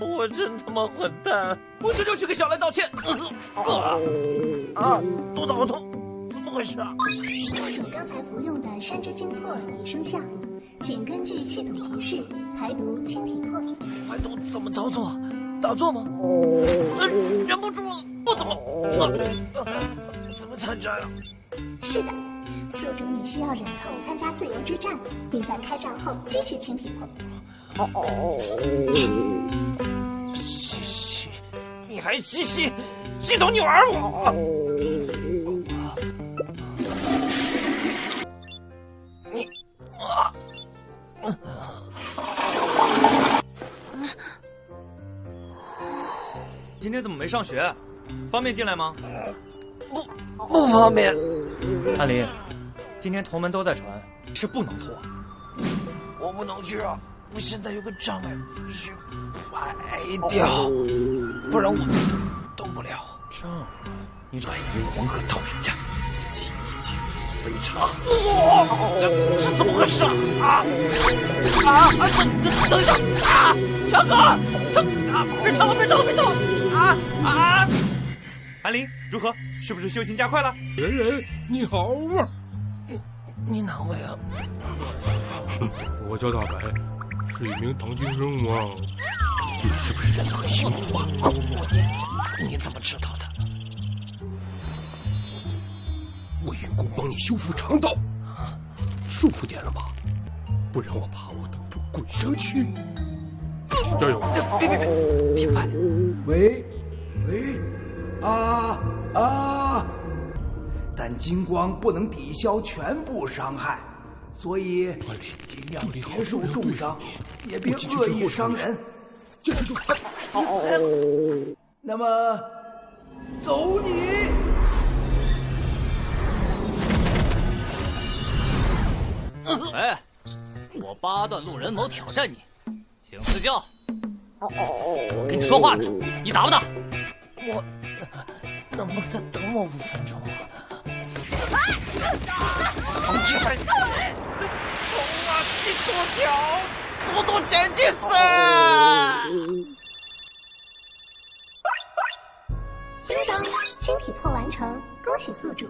我真他妈混蛋！我这就去给小兰道歉。肚子好痛，怎么回事啊？你刚才服用的山之精魄已生效，请根据系统提示排毒清体魄。排毒怎么操作？打坐吗？忍不住了，不怎么？怎么参加呀？是的，宿主你需要忍痛参加自由之战，并在开战后继续清体魄。西西，你还西西？系统你玩我？你啊！今天怎么没上学？方便进来吗？不方便。安林，今天同门都在传，是不能脱。我不能去啊！我现在有个障碍，必须排掉，不然我动不了。这样，你欢迎黄河道人家，情景非常。是怎么回事啊？等一下啊！强哥，别吵了！安林如何？是不是修行加快了？人人你好啊！你哪位啊？我叫大白，是一名当今人王。你是不是人很辛苦啊？你怎么知道的？我运功帮你修复肠道，舒服点了吧？不然我怕我等住滚上去。加油！别拍！喂，但金光不能抵消全部伤害，所以尽量别受重伤，也别恶意伤人。那么，走你！哎，我八段路人谋挑战你，请赐教。我跟你说话呢，你打不打？我能不能再等我5分钟啊？同志还冲啊！进度条，速度前进噻！叮当，清体魄完成，恭喜宿主。